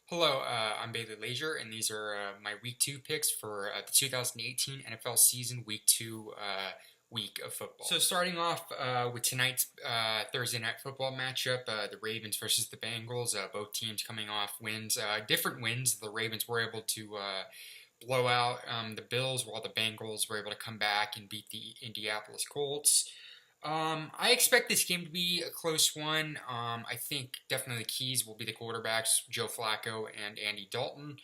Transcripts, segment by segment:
Hello, I'm Bailey Leisure, and these are my Week 2 picks for the 2018 NFL season, Week 2 week of football. So, starting off with tonight's Thursday night football matchup, the Ravens versus the Bengals, both teams coming off wins, different wins. The Ravens were able to blow out the Bills, while the Bengals were able to come back and beat the Indianapolis Colts. I expect this game to be a close one. I think definitely the keys will be the quarterbacks, Joe Flacco and Andy Dalton.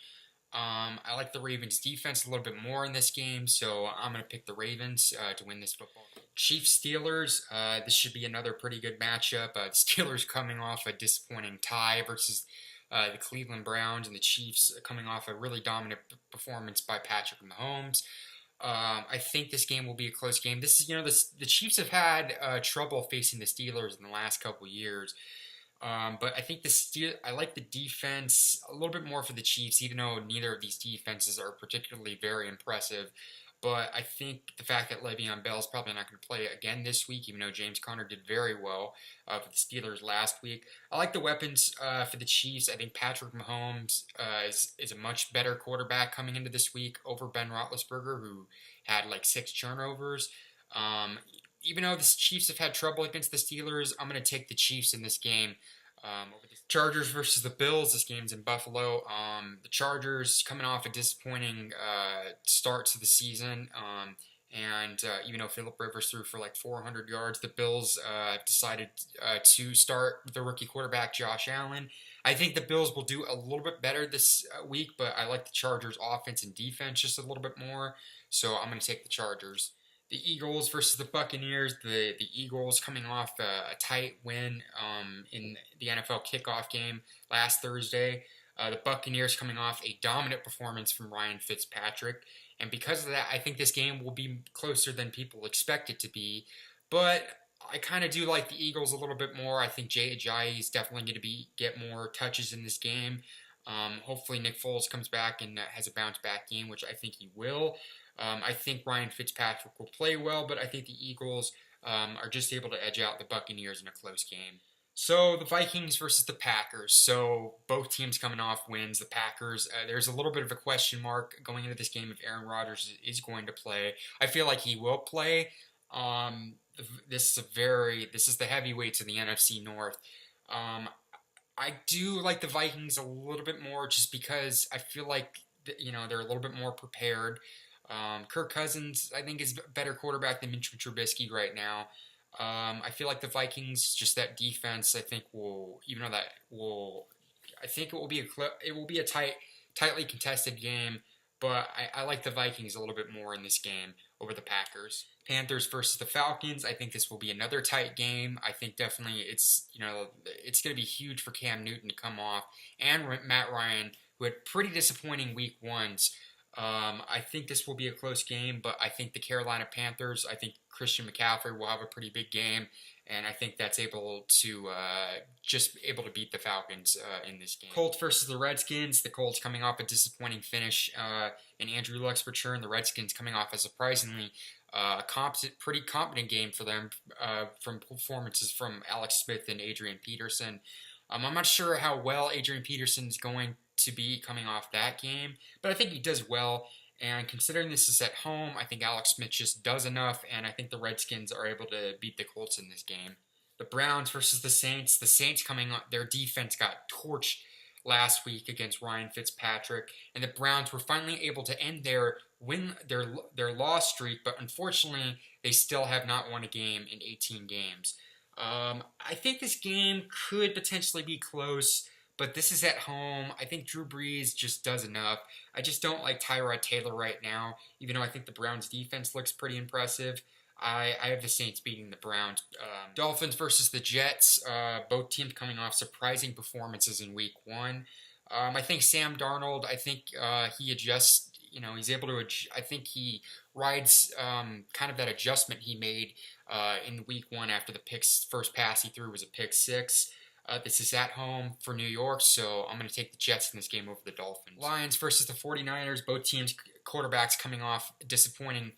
I like the Ravens defense a little bit more in this game, so I'm going to pick the Ravens to win this football game. Chiefs Steelers, this should be another pretty good matchup. The Steelers coming off a disappointing tie versus the Cleveland Browns, and the Chiefs coming off a really dominant performance by Patrick Mahomes. I think this game will be a close game. This is, the Chiefs have had trouble facing the Steelers in the last couple years. But I think I like the defense a little bit more for the Chiefs, even though neither of these defenses are particularly very impressive. But I think the fact that Le'Veon Bell is probably not going to play again this week, even though James Conner did very well for the Steelers last week. I like the weapons for the Chiefs. I think Patrick Mahomes is a much better quarterback coming into this week over Ben Roethlisberger, who had like 6 turnovers. Even though the Chiefs have had trouble against the Steelers, I'm going to take the Chiefs in this game. Over the Chargers versus the Bills. This game's in Buffalo. The Chargers coming off a disappointing start to the season. And even though Philip Rivers threw for like 400 yards, the Bills decided to start the rookie quarterback Josh Allen. I think the Bills will do a little bit better this week, but I like the Chargers' offense and defense just a little bit more, so I'm going to take the Chargers. The Eagles versus the Buccaneers. The Eagles coming off a tight win in the NFL kickoff game last Thursday. The Buccaneers coming off a dominant performance from Ryan Fitzpatrick. And because of that, I think this game will be closer than people expect it to be. But I kind of do like the Eagles a little bit more. I think Jay Ajayi is definitely going to get more touches in this game. Hopefully Nick Foles comes back and has a bounce back game, which I think he will. I think Ryan Fitzpatrick will play well, but I think the Eagles are just able to edge out the Buccaneers in a close game. So the Vikings versus the Packers. So both teams coming off wins. The Packers, there's a little bit of a question mark going into this game if Aaron Rodgers is going to play. I feel like he will play. This is the heavyweights in the NFC North. I do like the Vikings a little bit more just because I feel like they're a little bit more prepared. Kirk Cousins, I think, is a better quarterback than Mitch Trubisky right now. I feel like the Vikings, just that defense, I think I think it will be a tightly contested game, but I like the Vikings a little bit more in this game over the Packers. Panthers versus the Falcons. I think this will be another tight game. I think definitely it's going to be huge for Cam Newton to come off and Matt Ryan, who had pretty disappointing week ones. I think this will be a close game, but I think the Carolina Panthers, I think Christian McCaffrey will have a pretty big game, and I think that's able to beat the Falcons in this game. Colts versus the Redskins. The Colts coming off a disappointing finish in Andrew Luck's return. The Redskins coming off a surprisingly pretty competent game for them from performances from Alex Smith and Adrian Peterson. I'm not sure how well Adrian Peterson is going to be coming off that game, but I think he does well. And considering this is at home, I think Alex Smith just does enough, and I think the Redskins are able to beat the Colts in this game. The Browns versus the Saints. The Saints coming on, their defense got torched last week against Ryan Fitzpatrick, and the Browns were finally able to end their loss streak, but unfortunately, they still have not won a game in 18 games. I think this game could potentially be close, but this is at home. I think Drew Brees just does enough. I just don't like Tyrod Taylor right now, even though I think the Browns' defense looks pretty impressive. I have the Saints beating the Browns. Dolphins versus the Jets. Both teams coming off surprising performances in Week 1. I think Sam Darnold, he adjusts. He's able to. I think he rides kind of that adjustment he made in Week 1 after the first pass he threw was a pick six. This is at home for New York, so I'm going to take the Jets in this game over the Dolphins. Lions versus the 49ers. Both teams' quarterbacks coming off disappointing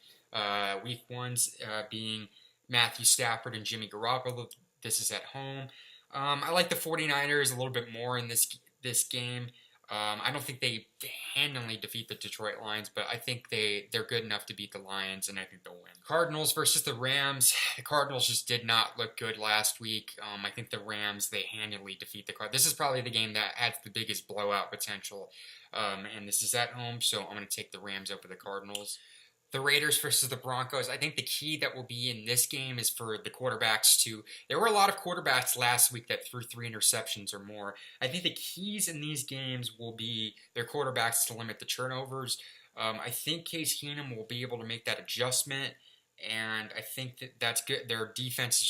Week 1s, being Matthew Stafford and Jimmy Garoppolo. This is at home. I like the 49ers a little bit more in this game. I don't think they handily defeat the Detroit Lions, but I think they're good enough to beat the Lions, and I think they'll win. Cardinals versus the Rams. The Cardinals just did not look good last week. I think the Rams, they handily defeat the Cardinals. This is probably the game that has the biggest blowout potential, and this is at home, so I'm going to take the Rams over the Cardinals. The Raiders versus the Broncos. I think the key that will be in this game is for the quarterbacks to. There were a lot of quarterbacks last week that threw 3 interceptions or more. I think the keys in these games will be their quarterbacks to limit the turnovers. I think Case Keenum will be able to make that adjustment, and I think that's good. Their defense is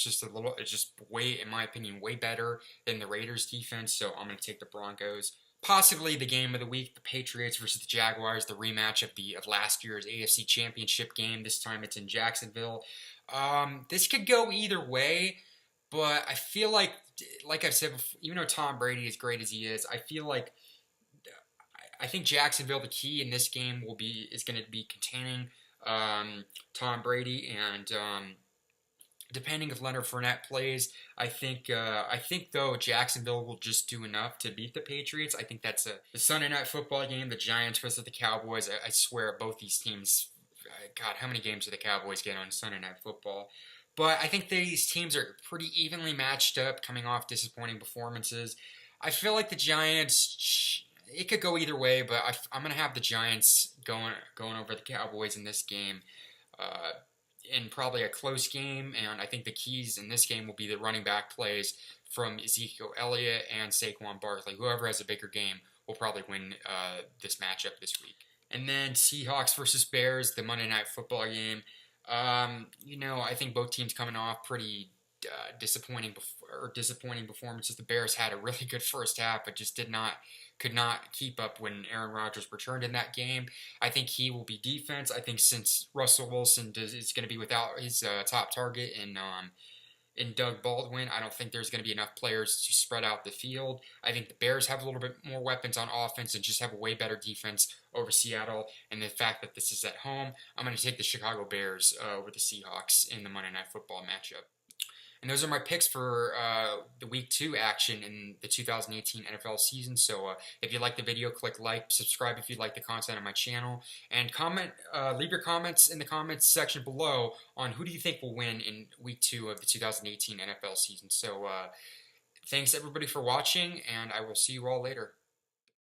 just way, in my opinion, way better than the Raiders' defense. So I'm going to take the Broncos. Possibly the game of the week, the Patriots versus the Jaguars, the rematch of last year's AFC Championship game. This time it's in Jacksonville. This could go either way, but I feel like I've said before, even though Tom Brady is great as he is, I think Jacksonville, the key in this game is going to be containing Tom Brady, and depending if Leonard Fournette plays, I think though Jacksonville will just do enough to beat the Patriots. I think that's the Sunday Night Football game, the Giants versus the Cowboys. I swear both these teams, God, how many games do the Cowboys get on Sunday Night Football? But I think these teams are pretty evenly matched up, coming off disappointing performances. I feel like the Giants, it could go either way, but I'm going to have the Giants going over the Cowboys in this game. In probably a close game, and I think the keys in this game will be the running back plays from Ezekiel Elliott and Saquon Barkley. Whoever has a bigger game will probably win this matchup this week. And then Seahawks versus Bears, the Monday Night Football game. I think both teams coming off pretty disappointing performances. The Bears had a really good first half, but just could not keep up when Aaron Rodgers returned in that game. I think he will be defense. I think since Russell Wilson is going to be without his top target in Doug Baldwin, I don't think there's going to be enough players to spread out the field. I think the Bears have a little bit more weapons on offense and just have a way better defense over Seattle. And the fact that this is at home, I'm going to take the Chicago Bears over the Seahawks in the Monday Night Football matchup. And those are my picks for the Week 2 action in the 2018 NFL season. So if you like the video, click like, subscribe if you like the content on my channel, and leave your comments in the comments section below on who do you think will win in Week 2 of the 2018 NFL season. So thanks everybody for watching, and I will see you all later.